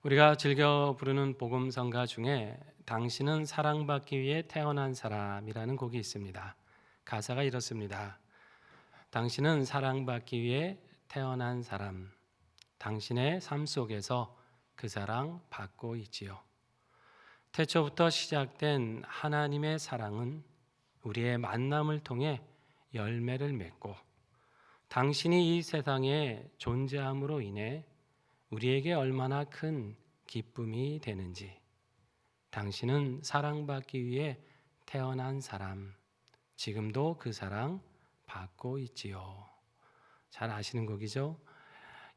우리가 즐겨 부르는 복음성가 중에 당신은 사랑받기 위해 태어난 사람이라는 곡이 있습니다. 가사가 이렇습니다. 당신은 사랑받기 위해 태어난 사람, 당신의 삶 속에서 그 사랑 받고 있지요. 태초부터 시작된 하나님의 사랑은 우리의 만남을 통해 열매를 맺고 당신이 이 세상에 존재함으로 인해 우리에게 얼마나 큰 기쁨이 되는지, 당신은 사랑받기 위해 태어난 사람, 지금도 그 사랑 받고 있지요. 잘 아시는 곡이죠?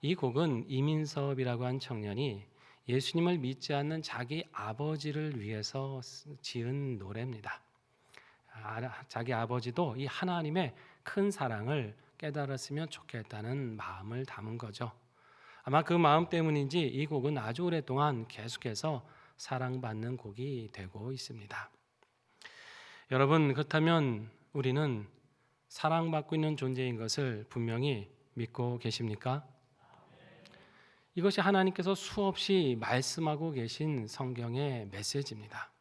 이 곡은 이민섭이라고 한 청년이 예수님을 믿지 않는 자기 아버지를 위해서 지은 노래입니다. 자기 아버지도 이 하나님의 큰 사랑을 깨달았으면 좋겠다는 마음을 담은 거죠. 아마 그 마음 때문인지 이 곡은 아주 오랫동안 계속해서 사랑받는 곡이 되고 있습니다. 여러분, 그렇다면 우리는 사랑받고 있는 존재인 것을 분명히 믿고 계십니까? 이것이 하나님께서 수없이 말씀하고 계신 성경의 메시지입니다.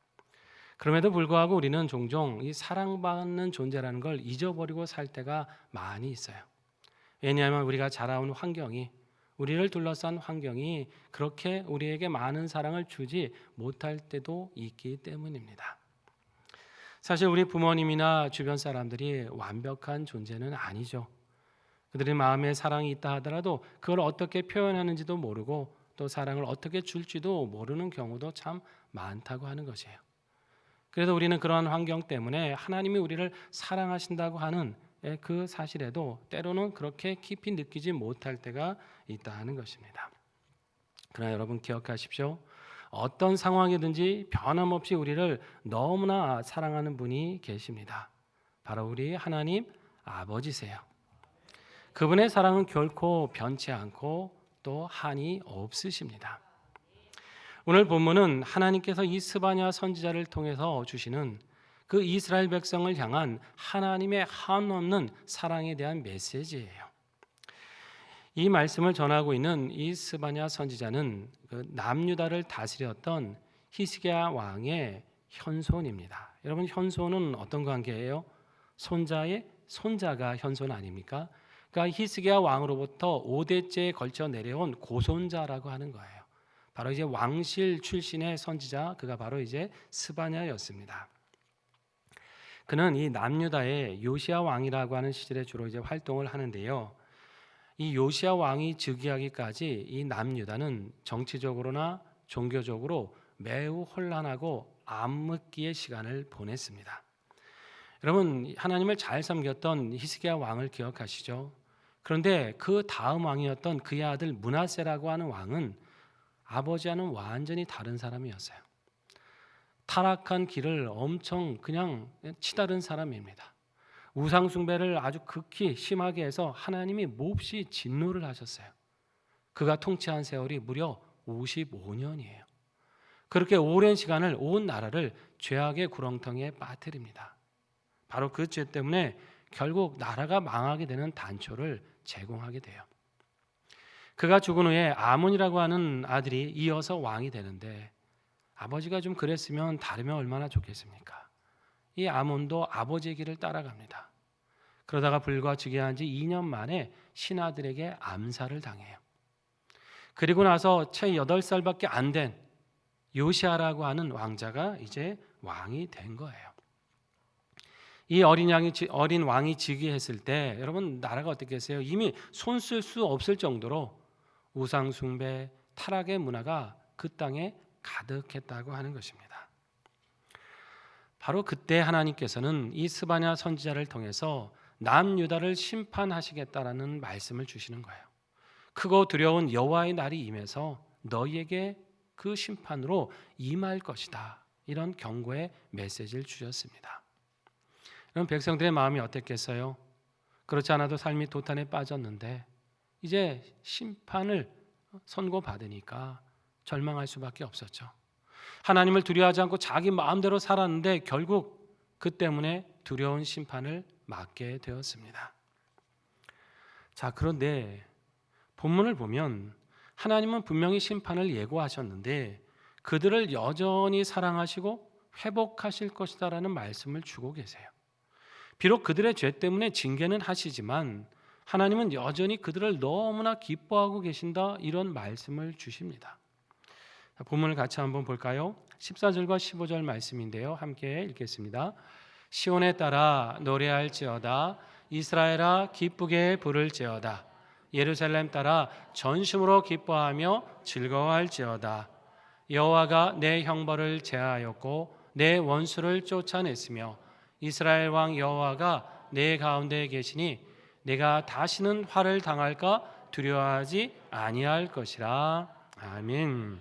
그럼에도 불구하고 우리는 종종 이 사랑받는 존재라는 걸 잊어버리고 살 때가 많이 있어요. 왜냐하면 우리가 자라온 환경이, 우리를 둘러싼 환경이 그렇게 우리에게 많은 사랑을 주지 못할 때도 있기 때문입니다. 사실 우리 부모님이나 주변 사람들이 완벽한 존재는 아니죠. 그들의 마음에 사랑이 있다 하더라도 그걸 어떻게 표현하는지도 모르고 또 사랑을 어떻게 줄지도 모르는 경우도 참 많다고 하는 것이에요. 그래서 우리는 그러한 환경 때문에 하나님이 우리를 사랑하신다고 하는 그 사실에도 때로는 그렇게 깊이 느끼지 못할 때가 있다 하는 것입니다. 그러나 여러분 기억하십시오. 어떤 상황이든지 변함없이 우리를 너무나 사랑하는 분이 계십니다. 바로 우리 하나님 아버지세요. 그분의 사랑은 결코 변치 않고 또 한이 없으십니다. 오늘 본문은 하나님께서 이 스바냐 선지자를 통해서 주시는 그 이스라엘 백성을 향한 하나님의 한없는 사랑에 대한 메시지예요. 이 말씀을 전하고 있는 이 스바냐 선지자는 그 남유다를 다스렸던 히스기야 왕의 현손입니다. 여러분, 현손은 어떤 관계예요? 손자의 손자가 현손 아닙니까? 그러니까 히스기야 왕으로부터 5대째에 걸쳐 내려온 고손자라고 하는 거예요. 바로 이제 왕실 출신의 선지자, 그가 바로 이제 스바냐였습니다. 그는 이 남유다의 요시야 왕이라고 하는 시절에 주로 이제 활동을 하는데요. 이 요시야 왕이 즉위하기까지 이 남유다는 정치적으로나 종교적으로 매우 혼란하고 암흑기의 시간을 보냈습니다. 여러분, 하나님을 잘 섬겼던 히스기야 왕을 기억하시죠? 그런데 그 다음 왕이었던 그의 아들 므낫세라고 하는 왕은 아버지와는 완전히 다른 사람이었어요. 타락한 길을 엄청 그냥 치다른 사람입니다. 우상 숭배를 아주 극히 심하게 해서 하나님이 몹시 진노를 하셨어요. 그가 통치한 세월이 무려 55년이에요. 그렇게 오랜 시간을 온 나라를 죄악의 구렁텅이에 빠뜨립니다. 바로 그 죄 때문에 결국 나라가 망하게 되는 단초를 제공하게 돼요. 그가 죽은 후에 아몬이라고 하는 아들이 이어서 왕이 되는데, 아버지가 좀 그랬으면 다르면 얼마나 좋겠습니까? 이 아몬도 아버지의 길을 따라갑니다. 그러다가 불과 즉위한 지 2년 만에 신하들에게 암살을 당해요. 그리고 나서 채 8살밖에 안 된 요시아라고 하는 왕자가 이제 왕이 된 거예요. 이 어린 왕이 즉위했을 때 여러분, 나라가 어떻겠어요? 이미 손 쓸 수 없을 정도로 우상 숭배, 타락의 문화가 그 땅에 가득했다고 하는 것입니다. 바로 그때 하나님께서는 이 스바냐 선지자를 통해서 남유다를 심판하시겠다라는 말씀을 주시는 거예요. 크고 두려운 여호와의 날이 임해서 너희에게 그 심판으로 임할 것이다. 이런 경고의 메시지를 주셨습니다. 그럼 백성들의 마음이 어땠겠어요? 그렇지 않아도 삶이 도탄에 빠졌는데 이제 심판을 선고받으니까 절망할 수밖에 없었죠. 하나님을 두려워하지 않고 자기 마음대로 살았는데 결국 그 때문에 두려운 심판을 맞게 되었습니다. 자, 그런데 본문을 보면 하나님은 분명히 심판을 예고하셨는데 그들을 여전히 사랑하시고 회복하실 것이다라는 말씀을 주고 계세요. 비록 그들의 죄 때문에 징계는 하시지만 하나님은 여전히 그들을 너무나 기뻐하고 계신다, 이런 말씀을 주십니다. 본문을 같이 한번 볼까요? 14절과 15절 말씀인데요, 함께 읽겠습니다. 시온에 따라 노래할지어다, 이스라엘아 기쁘게 부를지어다, 예루살렘 따라 전심으로 기뻐하며 즐거워할지어다. 여호와가 내 형벌을 제하였고 내 원수를 쫓아냈으며 이스라엘 왕 여호와가 내 가운데 계시니 내가 다시는 화를 당할까 두려워하지 아니할 것이라. 아멘.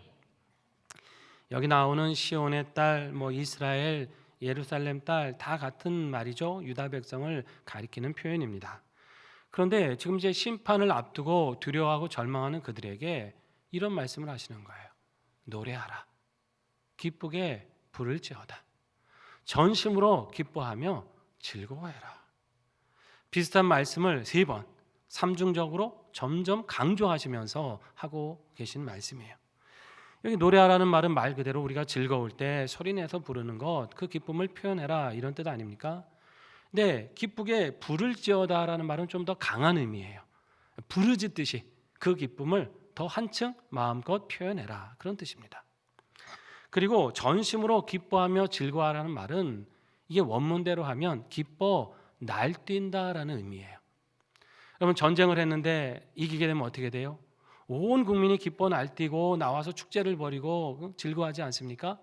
여기 나오는 시온의 딸, 이스라엘, 예루살렘 딸 다 같은 말이죠. 유다 백성을 가리키는 표현입니다. 그런데 지금 이제 심판을 앞두고 두려워하고 절망하는 그들에게 이런 말씀을 하시는 거예요. 노래하라. 기쁘게 부를지어다. 전심으로 기뻐하며 즐거워해라. 비슷한 말씀을 3번 삼중적으로 점점 강조하시면서 하고 계신 말씀이에요. 여기 노래하라는 말은 말 그대로 우리가 즐거울 때 소리내서 부르는 것, 그 기쁨을 표현해라, 이런 뜻 아닙니까? 근데 기쁘게 부를지어다라는 말은 좀 더 강한 의미예요. 부르짖듯이 그 기쁨을 더 한층 마음껏 표현해라, 그런 뜻입니다. 그리고 전심으로 기뻐하며 즐거워하라는 말은 이게 원문대로 하면 기뻐 날뛴다라는 의미예요. 여러분, 전쟁을 했는데 이기게 되면 어떻게 돼요? 온 국민이 기뻐 날뛰고 나와서 축제를 벌이고 즐거워하지 않습니까?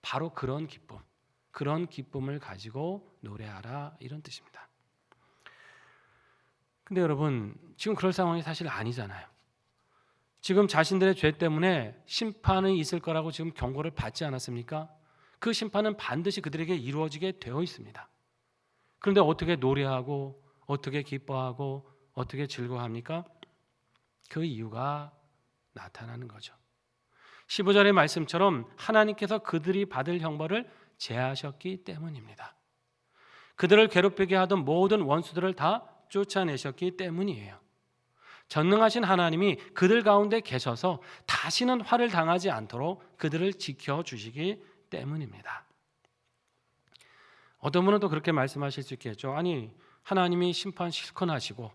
바로 그런 기쁨, 그런 기쁨을 가지고 노래하라, 이런 뜻입니다. 근데 여러분, 지금 그럴 상황이 사실 아니잖아요. 지금 자신들의 죄 때문에 심판이 있을 거라고 지금 경고를 받지 않았습니까? 그 심판은 반드시 그들에게 이루어지게 되어 있습니다. 그런데 어떻게 노래하고 어떻게 기뻐하고 어떻게 즐거워합니까? 그 이유가 나타나는 거죠. 15절의 말씀처럼 하나님께서 그들이 받을 형벌을 제하셨기 때문입니다. 그들을 괴롭히게 하던 모든 원수들을 다 쫓아내셨기 때문이에요. 전능하신 하나님이 그들 가운데 계셔서 다시는 화를 당하지 않도록 그들을 지켜주시기 때문입니다. 어떤 분은 또 그렇게 말씀하실 수 있겠죠. 아니, 하나님이 심판 실컷 하시고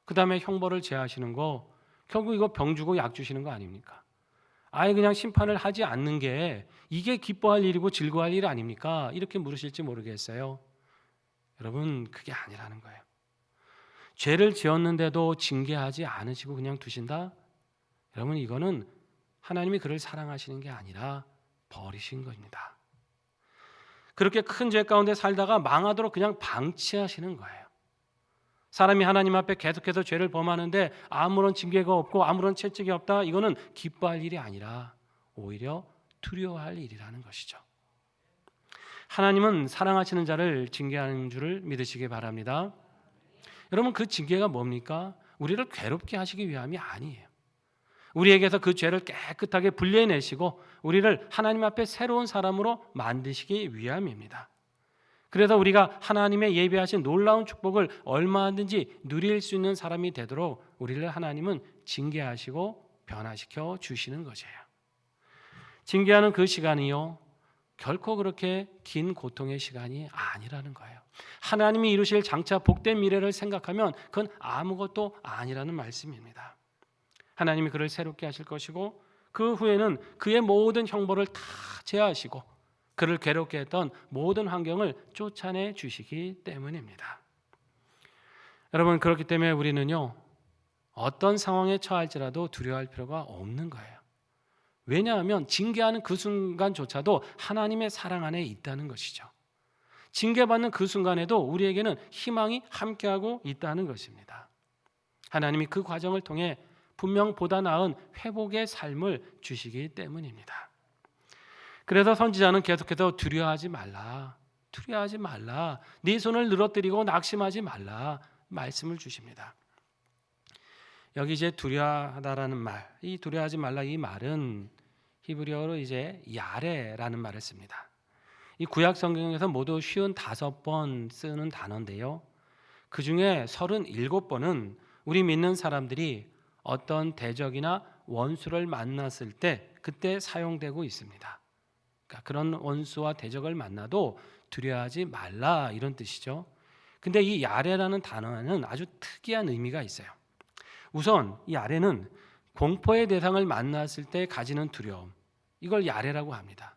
그 다음에 형벌을 제하시는 거 결국 이거 병 주고 약 주시는 거 아닙니까? 아예 그냥 심판을 하지 않는 게 이게 기뻐할 일이고 즐거워할 일 아닙니까? 이렇게 물으실지 모르겠어요. 여러분, 그게 아니라는 거예요. 죄를 지었는데도 징계하지 않으시고 그냥 두신다? 여러분, 이거는 하나님이 그를 사랑하시는 게 아니라 버리신 겁니다. 그렇게 큰 죄 가운데 살다가 망하도록 그냥 방치하시는 거예요. 사람이 하나님 앞에 계속해서 죄를 범하는데 아무런 징계가 없고 아무런 채찍이 없다, 이거는 기뻐할 일이 아니라 오히려 두려워할 일이라는 것이죠. 하나님은 사랑하시는 자를 징계하는 줄을 믿으시기 바랍니다. 여러분, 그 징계가 뭡니까? 우리를 괴롭게 하시기 위함이 아니에요. 우리에게서 그 죄를 깨끗하게 분리해내시고 우리를 하나님 앞에 새로운 사람으로 만드시기 위함입니다. 그래서 우리가 하나님의 예비하신 놀라운 축복을 얼마든지 누릴 수 있는 사람이 되도록 우리를 하나님은 징계하시고 변화시켜 주시는 것이에요. 징계하는 그 시간이요, 결코 그렇게 긴 고통의 시간이 아니라는 거예요. 하나님이 이루실 장차 복된 미래를 생각하면 그건 아무것도 아니라는 말씀입니다. 하나님이 그를 새롭게 하실 것이고 그 후에는 그의 모든 형벌을 다 제하시고 그를 괴롭게 했던 모든 환경을 쫓아내 주시기 때문입니다. 여러분, 그렇기 때문에 우리는요, 어떤 상황에 처할지라도 두려워할 필요가 없는 거예요. 왜냐하면 징계하는 그 순간조차도 하나님의 사랑 안에 있다는 것이죠. 징계받는 그 순간에도 우리에게는 희망이 함께하고 있다는 것입니다. 하나님이 그 과정을 통해 분명 보다 나은 회복의 삶을 주시기 때문입니다. 그래서 선지자는 계속해서 두려워하지 말라, 두려워하지 말라, 네 손을 늘어뜨리고 낙심하지 말라 말씀을 주십니다. 여기 이제 두려워하다라는 말, 이 두려워하지 말라, 이 말은 히브리어로 이제 야레라는 말을 씁니다. 이 구약 성경에서 모두 55번 쓰는 단어인데요, 그 중에 37번은 우리 믿는 사람들이 어떤 대적이나 원수를 만났을 때 그때 사용되고 있습니다. 그러니까 그런 원수와 대적을 만나도 두려워하지 말라 이런 뜻이죠. 근데 이 야레라는 단어는 아주 특이한 의미가 있어요. 우선 이 야레는 공포의 대상을 만났을 때 가지는 두려움, 이걸 야레라고 합니다.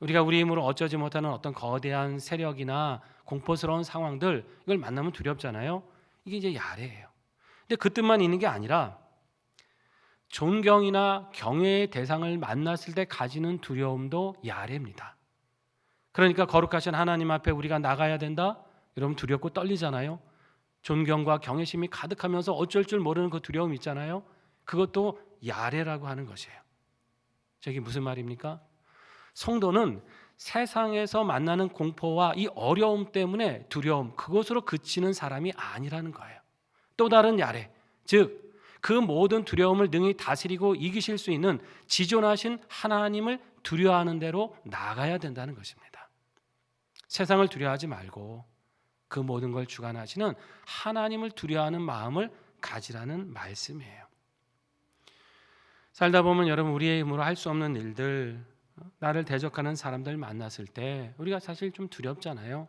우리가 우리 힘으로 어쩌지 못하는 어떤 거대한 세력이나 공포스러운 상황들, 이걸 만나면 두렵잖아요. 이게 이제 야레예요. 근데 그 뜻만 있는 게 아니라 존경이나 경외의 대상을 만났을 때 가지는 두려움도 야레입니다. 그러니까 거룩하신 하나님 앞에 우리가 나가야 된다? 여러분 두렵고 떨리잖아요. 존경과 경외심이 가득하면서 어쩔 줄 모르는 그 두려움 있잖아요. 그것도 야레라고 하는 것이에요. 저게 무슨 말입니까? 성도는 세상에서 만나는 공포와 이 어려움 때문에 두려움, 그것으로 그치는 사람이 아니라는 거예요. 또 다른 야레, 즉 그 모든 두려움을 능히 다스리고 이기실 수 있는 지존하신 하나님을 두려워하는 대로 나아가야 된다는 것입니다. 세상을 두려워하지 말고 그 모든 걸 주관하시는 하나님을 두려워하는 마음을 가지라는 말씀이에요. 살다 보면 여러분 우리의 힘으로 할 수 없는 일들, 나를 대적하는 사람들 만났을 때 우리가 사실 좀 두렵잖아요.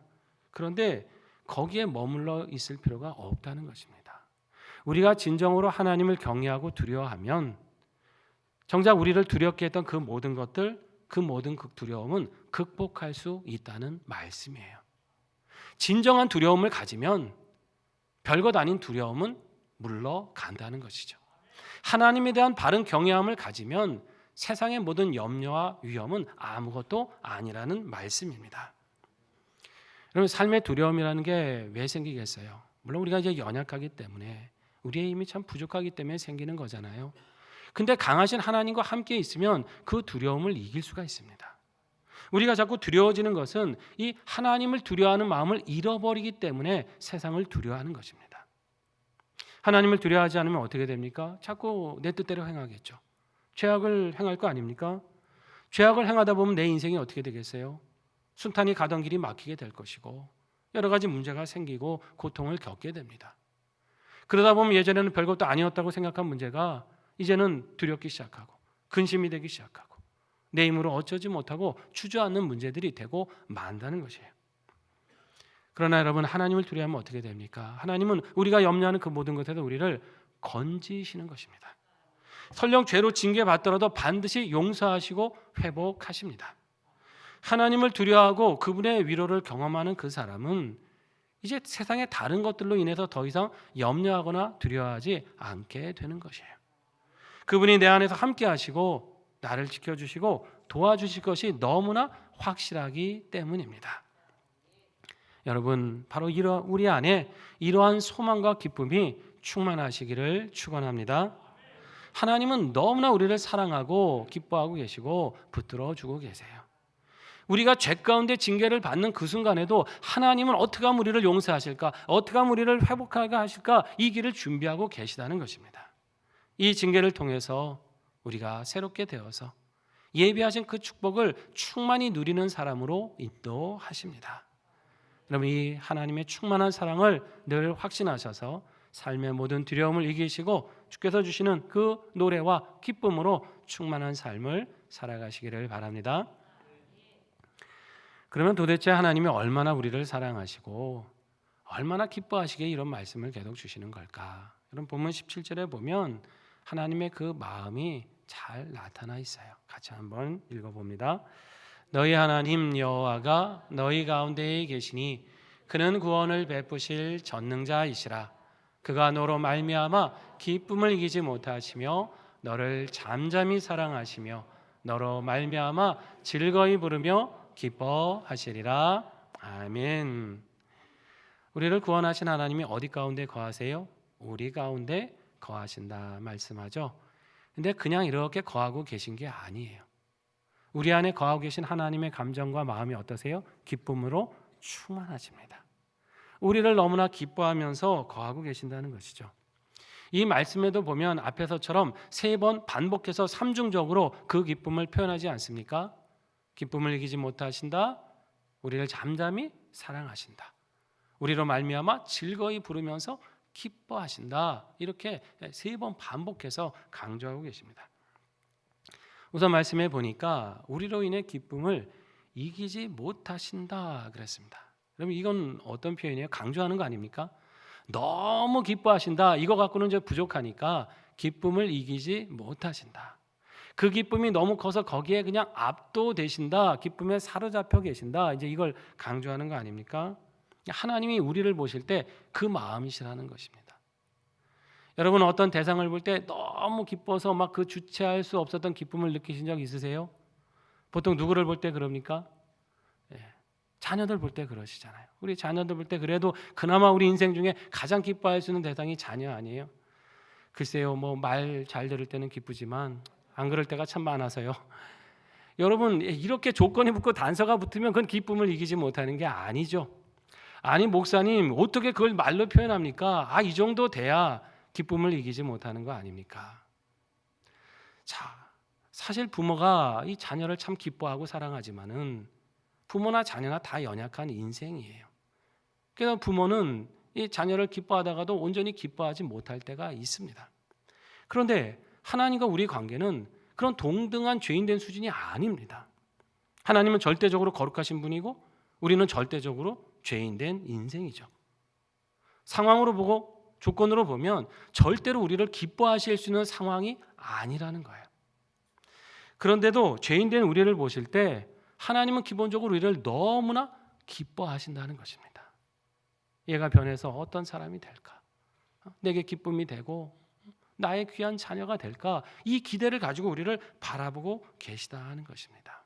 그런데 거기에 머물러 있을 필요가 없다는 것입니다. 우리가 진정으로 하나님을 경외하고 두려워하면 정작 우리를 두렵게 했던 그 모든 것들, 그 모든 두려움은 극복할 수 있다는 말씀이에요. 진정한 두려움을 가지면 별것 아닌 두려움은 물러간다는 것이죠. 하나님에 대한 바른 경외함을 가지면 세상의 모든 염려와 위험은 아무것도 아니라는 말씀입니다. 여러분 삶의 두려움이라는 게 왜 생기겠어요? 물론 우리가 이제 연약하기 때문에 우리의 힘이 참 부족하기 때문에 생기는 거잖아요. 근데 강하신 하나님과 함께 있으면 그 두려움을 이길 수가 있습니다. 우리가 자꾸 두려워지는 것은 이 하나님을 두려워하는 마음을 잃어버리기 때문에 세상을 두려워하는 것입니다. 하나님을 두려워하지 않으면 어떻게 됩니까? 자꾸 내 뜻대로 행하겠죠. 죄악을 행할 거 아닙니까? 죄악을 행하다 보면 내 인생이 어떻게 되겠어요? 순탄히 가던 길이 막히게 될 것이고 여러 가지 문제가 생기고 고통을 겪게 됩니다. 그러다 보면 예전에는 별것도 아니었다고 생각한 문제가 이제는 두렵기 시작하고 근심이 되기 시작하고 내 힘으로 어쩌지 못하고 주저앉는 문제들이 되고 만다는 것이에요. 그러나 여러분 하나님을 두려워하면 어떻게 됩니까? 하나님은 우리가 염려하는 그 모든 것에서 우리를 건지시는 것입니다. 설령 죄로 징계받더라도 반드시 용서하시고 회복하십니다. 하나님을 두려워하고 그분의 위로를 경험하는 그 사람은 이제 세상의 다른 것들로 인해서 더 이상 염려하거나 두려워하지 않게 되는 것이에요. 그분이 내 안에서 함께 하시고 나를 지켜주시고 도와주실 것이 너무나 확실하기 때문입니다. 여러분 바로 우리 안에 이러한 소망과 기쁨이 충만하시기를 축원합니다. 하나님은 너무나 우리를 사랑하고 기뻐하고 계시고 붙들어주고 계세요. 우리가 죄 가운데 징계를 받는 그 순간에도 하나님은 어떻게 하면 우리를 용서하실까? 어떻게 하면 우리를 회복하게 하실까? 이 길을 준비하고 계시다는 것입니다. 이 징계를 통해서 우리가 새롭게 되어서 예비하신 그 축복을 충만히 누리는 사람으로 인도하십니다. 여러분 이 하나님의 충만한 사랑을 늘 확신하셔서 삶의 모든 두려움을 이기시고 주께서 주시는 그 노래와 기쁨으로 충만한 삶을 살아가시기를 바랍니다. 그러면 도대체 하나님이 얼마나 우리를 사랑하시고 얼마나 기뻐하시기에 이런 말씀을 계속 주시는 걸까? 여러분 본문 17절에 보면 하나님의 그 마음이 잘 나타나 있어요. 같이 한번 읽어봅니다. 너희 하나님 여호와가 너희 가운데에 계시니 그는 구원을 베푸실 전능자이시라. 그가 너로 말미암아 기쁨을 이기지 못하시며 너를 잠잠히 사랑하시며 너로 말미암아 즐거이 부르며 기뻐하시리라. 아멘. 우리를 구원하신 하나님이 어디 가운데 거하세요? 우리 가운데 거하신다 말씀하죠. 근데 그냥 이렇게 거하고 계신 게 아니에요. 우리 안에 거하고 계신 하나님의 감정과 마음이 어떠세요? 기쁨으로 충만하십니다. 우리를 너무나 기뻐하면서 거하고 계신다는 것이죠. 이 말씀에도 보면 앞에서처럼 3번 반복해서 삼중적으로 그 기쁨을 표현하지 않습니까? 기쁨을 이기지 못하신다. 우리를 잠잠히 사랑하신다. 우리로 말미암아 즐거이 부르면서 기뻐하신다. 이렇게 3번 반복해서 강조하고 계십니다. 우선 말씀해 보니까 우리로 인해 기쁨을 이기지 못하신다 그랬습니다. 그러면 이건 어떤 표현이에요? 강조하는 거 아닙니까? 너무 기뻐하신다. 이거 갖고는 이제 부족하니까 기쁨을 이기지 못하신다. 그 기쁨이 너무 커서 거기에 그냥 압도되신다. 기쁨에 사로잡혀 계신다. 이제 이걸 강조하는 거 아닙니까? 하나님이 우리를 보실 때 그 마음이시라는 것입니다. 여러분 어떤 대상을 볼 때 너무 기뻐서 막 그 주체할 수 없었던 기쁨을 느끼신 적 있으세요? 보통 누구를 볼 때 그럽니까? 자녀들 볼 때 그러시잖아요. 우리 자녀들 볼 때 그래도 그나마 우리 인생 중에 가장 기뻐할 수 있는 대상이 자녀 아니에요? 글쎄요, 뭐 말 잘 들을 때는 기쁘지만 안 그럴 때가 참 많아서요. 여러분 이렇게 조건이 붙고 단서가 붙으면 그건 기쁨을 이기지 못하는 게 아니죠. 아니 목사님 어떻게 그걸 말로 표현합니까? 이 정도 돼야 기쁨을 이기지 못하는 거 아닙니까? 자, 사실 부모가 이 자녀를 참 기뻐하고 사랑하지만은 부모나 자녀나 다 연약한 인생이에요. 그래서 부모는 이 자녀를 기뻐하다가도 온전히 기뻐하지 못할 때가 있습니다. 그런데 하나님과 우리 관계는 그런 동등한 죄인된 수준이 아닙니다. 하나님은 절대적으로 거룩하신 분이고 우리는 절대적으로 죄인된 인생이죠. 상황으로 보고 조건으로 보면 절대로 우리를 기뻐하실 수 있는 상황이 아니라는 거예요. 그런데도 죄인된 우리를 보실 때 하나님은 기본적으로 우리를 너무나 기뻐하신다는 것입니다. 얘가 변해서 어떤 사람이 될까? 내게 기쁨이 되고 나의 귀한 자녀가 될까? 이 기대를 가지고 우리를 바라보고 계시다 하는 것입니다.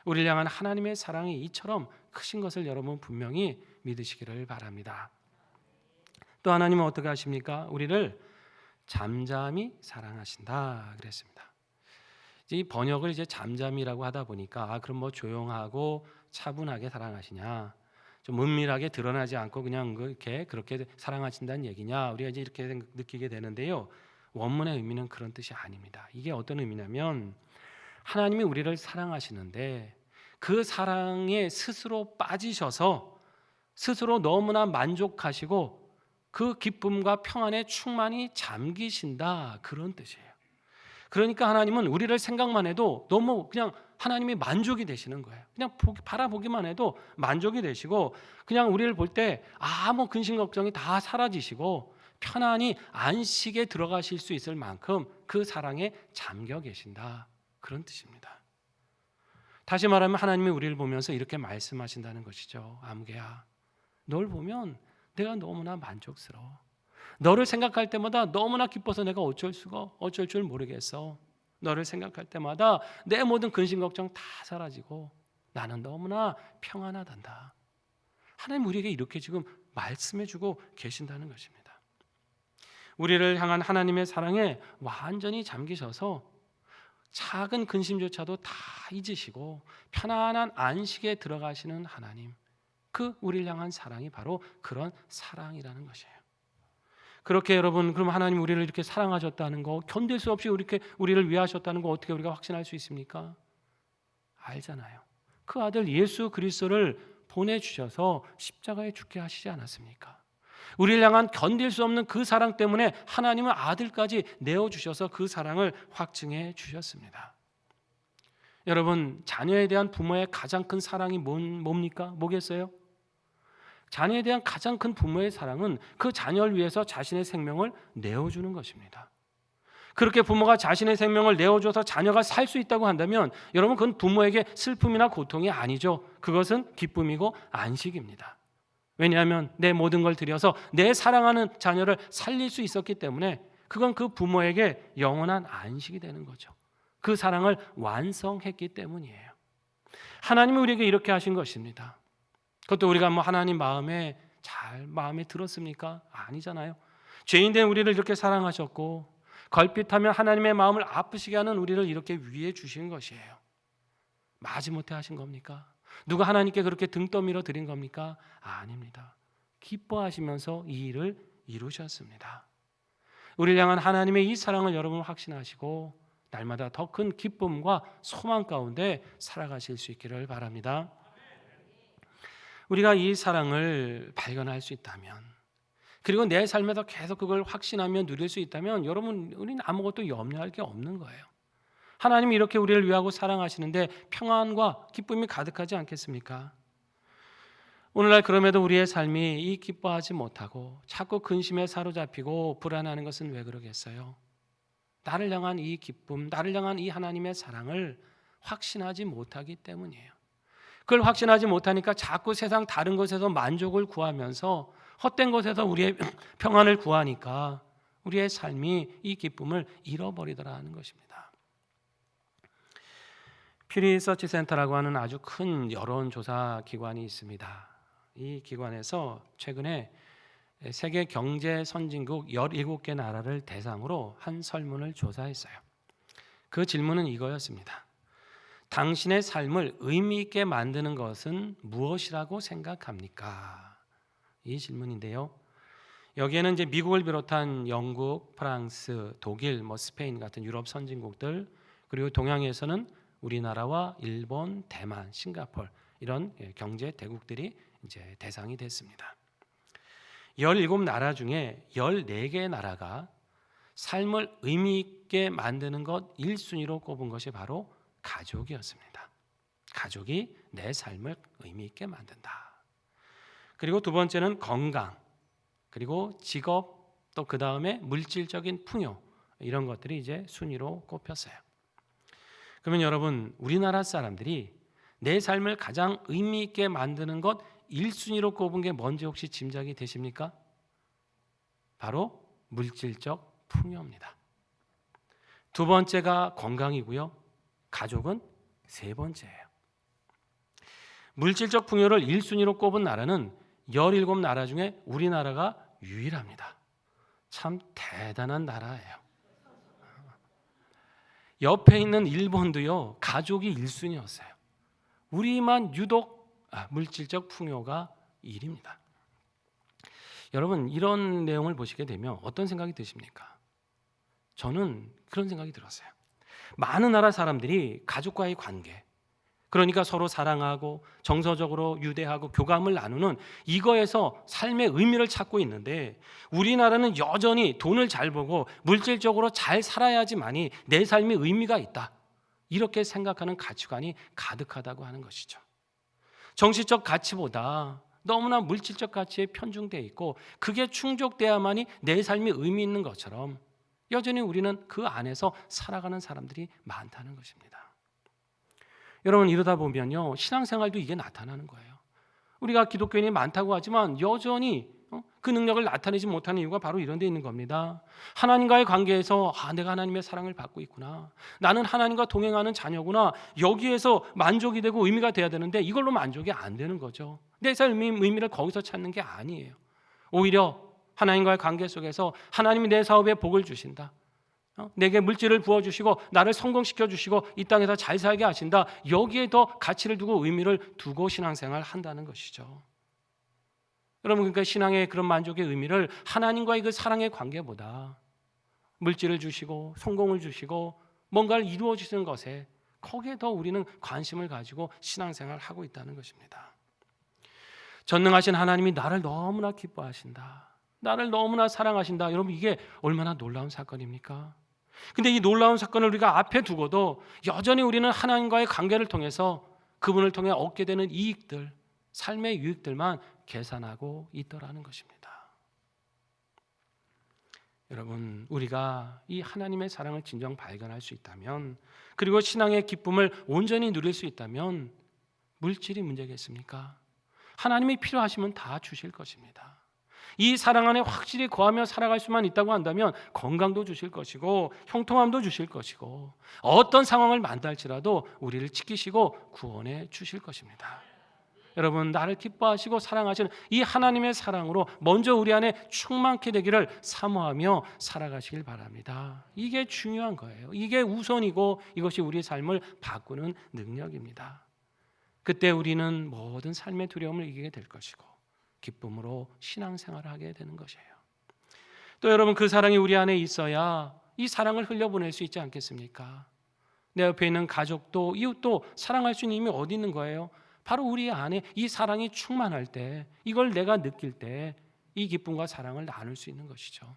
우리를 향한 하나님의 사랑이 이처럼 크신 것을 여러분 분명히 믿으시기를 바랍니다. 또 하나님은 어떻게 하십니까? 우리를 잠잠히 사랑하신다 그랬습니다. 이 번역을 이제 잠잠이라고 하다 보니까 그럼 뭐 조용하고 차분하게 사랑하시냐, 좀 은밀하게 드러나지 않고 그냥 그렇게 사랑하신다는 얘기냐, 우리가 이제 이렇게 느끼게 되는데요. 원문의 의미는 그런 뜻이 아닙니다. 이게 어떤 의미냐면 하나님이 우리를 사랑하시는데 그 사랑에 스스로 빠지셔서 스스로 너무나 만족하시고 그 기쁨과 평안에 충만히 잠기신다 그런 뜻이에요. 그러니까 하나님은 우리를 생각만 해도 너무 그냥 하나님이 만족이 되시는 거예요. 그냥 바라보기만 해도 만족이 되시고 그냥 우리를 볼 때 아무 근심 걱정이 다 사라지시고 편안히 안식에 들어가실 수 있을 만큼 그 사랑에 잠겨 계신다 그런 뜻입니다. 다시 말하면 하나님이 우리를 보면서 이렇게 말씀하신다는 것이죠. 아무개야, 널 보면 내가 너무나 만족스러워. 너를 생각할 때마다 너무나 기뻐서 내가 어쩔 줄 모르겠어. 너를 생각할 때마다 내 모든 근심 걱정 다 사라지고 나는 너무나 평안하단다. 하나님 우리에게 이렇게 지금 말씀해주고 계신다는 것입니다. 우리를 향한 하나님의 사랑에 완전히 잠기셔서 작은 근심조차도 다 잊으시고 편안한 안식에 들어가시는 하나님, 그 우리를 향한 사랑이 바로 그런 사랑이라는 것이에요. 그렇게 여러분, 그럼 하나님 우리를 이렇게 사랑하셨다는 거, 견딜 수 없이 이렇게 우리를 위하셨다는 거 어떻게 우리가 확신할 수 있습니까? 알잖아요. 그 아들 예수 그리스도를 보내주셔서 십자가에 죽게 하시지 않았습니까? 우리를 향한 견딜 수 없는 그 사랑 때문에 하나님은 아들까지 내어주셔서 그 사랑을 확증해 주셨습니다. 여러분, 자녀에 대한 부모의 가장 큰 사랑이 뭡니까? 뭐겠어요? 자녀에 대한 가장 큰 부모의 사랑은 그 자녀를 위해서 자신의 생명을 내어주는 것입니다. 그렇게 부모가 자신의 생명을 내어줘서 자녀가 살 수 있다고 한다면 여러분 그건 부모에게 슬픔이나 고통이 아니죠. 그것은 기쁨이고 안식입니다. 왜냐하면 내 모든 걸 들여서 내 사랑하는 자녀를 살릴 수 있었기 때문에 그건 그 부모에게 영원한 안식이 되는 거죠. 그 사랑을 완성했기 때문이에요. 하나님은 우리에게 이렇게 하신 것입니다. 그것도 우리가 뭐 하나님 마음에 들었습니까? 아니잖아요. 죄인된 우리를 이렇게 사랑하셨고 걸핏하면 하나님의 마음을 아프시게 하는 우리를 이렇게 위해 주신 것이에요. 마지못해 하신 겁니까? 누가 하나님께 그렇게 등 떠밀어 드린 겁니까? 아닙니다. 기뻐하시면서 이 일을 이루셨습니다. 우리를 향한 하나님의 이 사랑을 여러분 확신하시고 날마다 더 큰 기쁨과 소망 가운데 살아가실 수 있기를 바랍니다. 우리가 이 사랑을 발견할 수 있다면 그리고 내 삶에서 계속 그걸 확신하며 누릴 수 있다면 여러분, 우리는 아무것도 염려할 게 없는 거예요. 하나님이 이렇게 우리를 위하고 사랑하시는데 평안과 기쁨이 가득하지 않겠습니까? 오늘날 그럼에도 우리의 삶이 이 기뻐하지 못하고 자꾸 근심에 사로잡히고 불안해하는 것은 왜 그러겠어요? 나를 향한 이 기쁨, 나를 향한 이 하나님의 사랑을 확신하지 못하기 때문이에요. 그걸 확신하지 못하니까 자꾸 세상 다른 것에서 만족을 구하면서 헛된 것에서 우리의 평안을 구하니까 우리의 삶이 이 기쁨을 잃어버리더라는 것입니다. 퓨 리서치 센터라고 하는 아주 큰 여론조사 기관이 있습니다. 이 기관에서 최근에 세계 경제 선진국 17개 나라를 대상으로 한 설문을 조사했어요. 그 질문은 이거였습니다. 당신의 삶을 의미 있게 만드는 것은 무엇이라고 생각합니까? 이 질문인데요. 여기에는 이제 미국을 비롯한 영국, 프랑스, 독일, 스페인 같은 유럽 선진국들, 그리고 동양에서는 우리나라와 일본, 대만, 싱가포르 이런 경제 대국들이 이제 대상이 됐습니다. 17나라 중에 14개 나라가 삶을 의미 있게 만드는 것 1순위로 꼽은 것이 바로 가족이었습니다. 가족이 내 삶을 의미 있게 만든다. 그리고 두 번째는 건강, 그리고 직업, 또 그 다음에 물질적인 풍요, 이런 것들이 이제 순위로 꼽혔어요. 그러면 여러분, 우리나라 사람들이 내 삶을 가장 의미 있게 만드는 것 1순위로 꼽은 게 뭔지 혹시 짐작이 되십니까? 바로 물질적 풍요입니다. 두 번째가 건강이고요. 가족은 세 번째예요. 물질적 풍요를 1순위로 꼽은 나라는 17나라 중에 우리나라가 유일합니다. 참 대단한 나라예요. 옆에 있는 일본도요, 가족이 1순위였어요. 우리만 유독 물질적 풍요가 1위입니다. 여러분, 이런 내용을 보시게 되면 어떤 생각이 드십니까? 저는 그런 생각이 들었어요. 많은 나라 사람들이 가족과의 관계, 그러니까 서로 사랑하고 정서적으로 유대하고 교감을 나누는 이거에서 삶의 의미를 찾고 있는데, 우리나라는 여전히 돈을 잘 벌고 물질적으로 잘 살아야지만이 내 삶의 의미가 있다, 이렇게 생각하는 가치관이 가득하다고 하는 것이죠. 정신적 가치보다 너무나 물질적 가치에 편중되어 있고 그게 충족돼야만이 내 삶이 의미 있는 것처럼 여전히 우리는 그 안에서 살아가는 사람들이 많다는 것입니다. 여러분, 이러다 보면요, 신앙생활도 이게 나타나는 거예요. 우리가 기독교인이 많다고 하지만 여전히 그 능력을 나타내지 못하는 이유가 바로 이런 데 있는 겁니다. 하나님과의 관계에서 내가 하나님의 사랑을 받고 있구나, 나는 하나님과 동행하는 자녀구나, 여기에서 만족이 되고 의미가 돼야 되는데 이걸로 만족이 안 되는 거죠. 내 삶의 의미를 거기서 찾는 게 아니에요. 오히려 하나님과의 관계 속에서 하나님이 내 사업에 복을 주신다, 내게 물질을 부어주시고 나를 성공시켜주시고 이 땅에서 잘 살게 하신다, 여기에 더 가치를 두고 의미를 두고 신앙생활을 한다는 것이죠. 여러분, 그러니까 신앙의 그런 만족의 의미를 하나님과의 그 사랑의 관계보다 물질을 주시고 성공을 주시고 뭔가를 이루어 주시는 것에, 거기에 더 우리는 관심을 가지고 신앙생활을 하고 있다는 것입니다. 전능하신 하나님이 나를 너무나 기뻐하신다, 나를 너무나 사랑하신다. 여러분, 이게 얼마나 놀라운 사건입니까? 근데 이 놀라운 사건을 우리가 앞에 두고도 여전히 우리는 하나님과의 관계를 통해서 그분을 통해 얻게 되는 이익들, 삶의 유익들만 계산하고 있더라는 것입니다. 여러분, 우리가 이 하나님의 사랑을 진정 발견할 수 있다면, 그리고 신앙의 기쁨을 온전히 누릴 수 있다면 물질이 문제겠습니까? 하나님이 필요하시면 다 주실 것입니다. 이 사랑 안에 확실히 거하며 살아갈 수만 있다고 한다면 건강도 주실 것이고 형통함도 주실 것이고 어떤 상황을 만날지라도 우리를 지키시고 구원해 주실 것입니다. 여러분, 나를 기뻐하시고 사랑하시는 이 하나님의 사랑으로 먼저 우리 안에 충만케 되기를 사모하며 살아가시길 바랍니다. 이게 중요한 거예요. 이게 우선이고 이것이 우리 삶을 바꾸는 능력입니다. 그때 우리는 모든 삶의 두려움을 이기게 될 것이고 기쁨으로 신앙생활을 하게 되는 것이에요. 또 여러분, 그 사랑이 우리 안에 있어야 이 사랑을 흘려보낼 수 있지 않겠습니까? 내 옆에 있는 가족도 이웃도 사랑할 수 있는 힘이 어디 있는 거예요? 바로 우리 안에 이 사랑이 충만할 때, 이걸 내가 느낄 때 이 기쁨과 사랑을 나눌 수 있는 것이죠.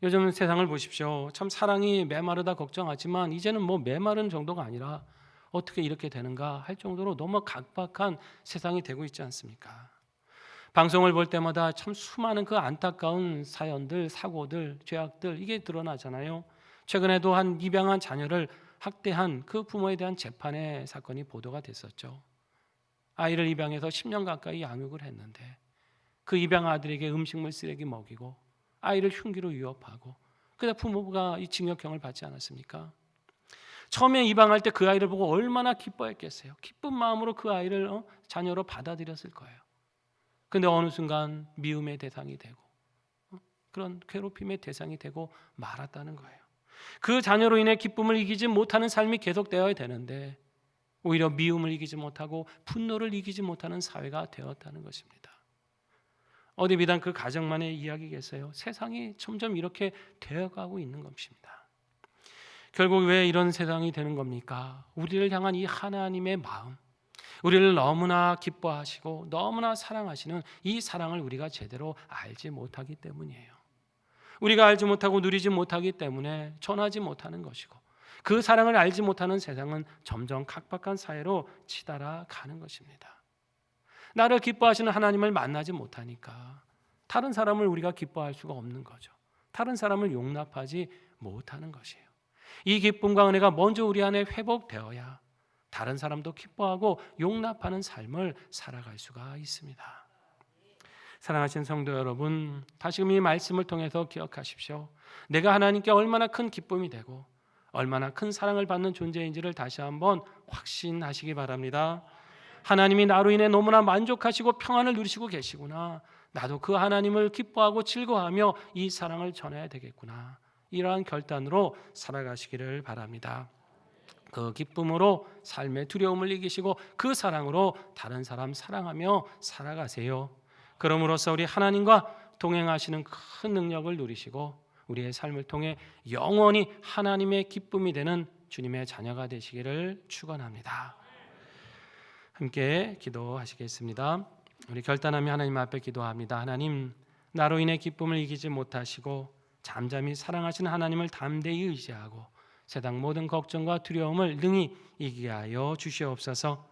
요즘 세상을 보십시오. 참 사랑이 메마르다 걱정하지만 이제는 뭐 메마른 정도가 아니라 어떻게 이렇게 되는가 할 정도로 너무 각박한 세상이 되고 있지 않습니까? 방송을 볼 때마다 참 수많은 그 안타까운 사연들, 사고들, 죄악들 이게 드러나잖아요. 최근에도 한 입양한 자녀를 학대한 그 부모에 대한 재판의 사건이 보도가 됐었죠. 아이를 입양해서 10년 가까이 양육을 했는데 그 입양 아들에게 음식물 쓰레기 먹이고 아이를 흉기로 위협하고 그다 부모가 이 징역형을 받지 않았습니까? 처음에 입양할 때 그 아이를 보고 얼마나 기뻐했겠어요. 기쁜 마음으로 그 아이를 자녀로 받아들였을 거예요. 근데 어느 순간 미움의 대상이 되고 그런 괴롭힘의 대상이 되고 말았다는 거예요. 그 자녀로 인해 기쁨을 이기지 못하는 삶이 계속되어야 되는데 오히려 미움을 이기지 못하고 분노를 이기지 못하는 사회가 되었다는 것입니다. 어디 비단 그 가정만의 이야기겠어요. 세상이 점점 이렇게 되어가고 있는 것입니다. 결국 왜 이런 세상이 되는 겁니까? 우리를 향한 이 하나님의 마음, 우리를 너무나 기뻐하시고 너무나 사랑하시는 이 사랑을 우리가 제대로 알지 못하기 때문이에요. 우리가 알지 못하고 누리지 못하기 때문에 전하지 못하는 것이고 그 사랑을 알지 못하는 세상은 점점 각박한 사회로 치달아 가는 것입니다. 나를 기뻐하시는 하나님을 만나지 못하니까 다른 사람을 우리가 기뻐할 수가 없는 거죠. 다른 사람을 용납하지 못하는 것이에요. 이 기쁨과 은혜가 먼저 우리 안에 회복되어야 다른 사람도 기뻐하고 용납하는 삶을 살아갈 수가 있습니다. 사랑하신 성도 여러분, 다시금 이 말씀을 통해서 기억하십시오. 내가 하나님께 얼마나 큰 기쁨이 되고 얼마나 큰 사랑을 받는 존재인지를 다시 한번 확신하시기 바랍니다. 하나님이 나로 인해 너무나 만족하시고 평안을 누리시고 계시구나. 나도 그 하나님을 기뻐하고 즐거워하며 이 사랑을 전해야 되겠구나. 이러한 결단으로 살아가시기를 바랍니다. 그 기쁨으로 삶의 두려움을 이기시고 그 사랑으로 다른 사람 사랑하며 살아가세요. 그럼으로써 우리 하나님과 동행하시는 큰 능력을 누리시고 우리의 삶을 통해 영원히 하나님의 기쁨이 되는 주님의 자녀가 되시기를 축원합니다. 함께 기도하시겠습니다. 우리 결단하며 하나님 앞에 기도합니다. 하나님, 나로 인해 기쁨을 이기지 못하시고 잠잠히 사랑하시는 하나님을 담대히 의지하고 세상 모든 걱정과 두려움을 능히 이기게 하여 주시옵소서.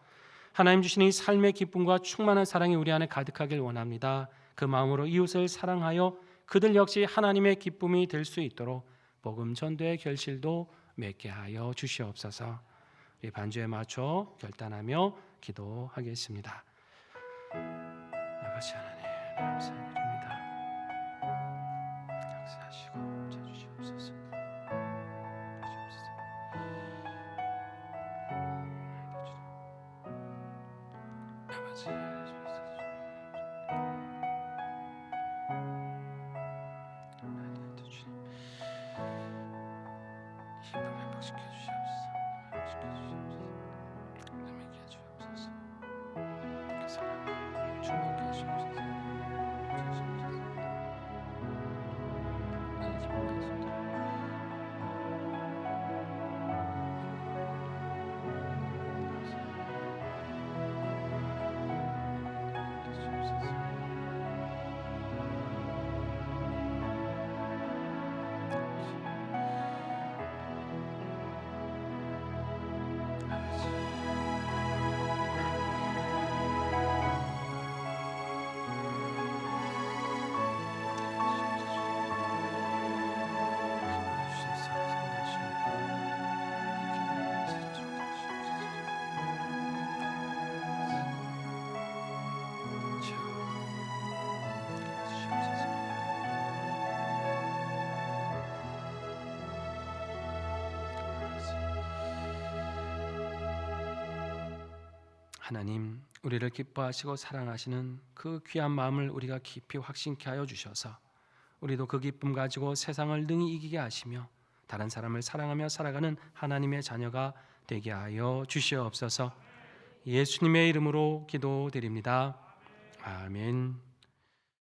하나님 주시는 이 삶의 기쁨과 충만한 사랑이 우리 안에 가득하길 원합니다. 그 마음으로 이웃을 사랑하여 그들 역시 하나님의 기쁨이 될 수 있도록 복음 전도의 결실도 맺게 하여 주시옵소서. 우리 반주에 맞춰 결단하며 기도하겠습니다. 아버지 하나님, 감사드립니다. 역사하시고 찾으시옵소서. 아버지 힘을 회복시켜 주시옵소서. 남에게 주옵소서. 그 사랑 주목해 주옵소서. 하나님, 우리를 기뻐하시고 사랑하시는 그 귀한 마음을 우리가 깊이 확신케 하여 주셔서 우리도 그 기쁨 가지고 세상을 능히 이기게 하시며 다른 사람을 사랑하며 살아가는 하나님의 자녀가 되게 하여 주시옵소서. 예수님의 이름으로 기도드립니다. 아멘.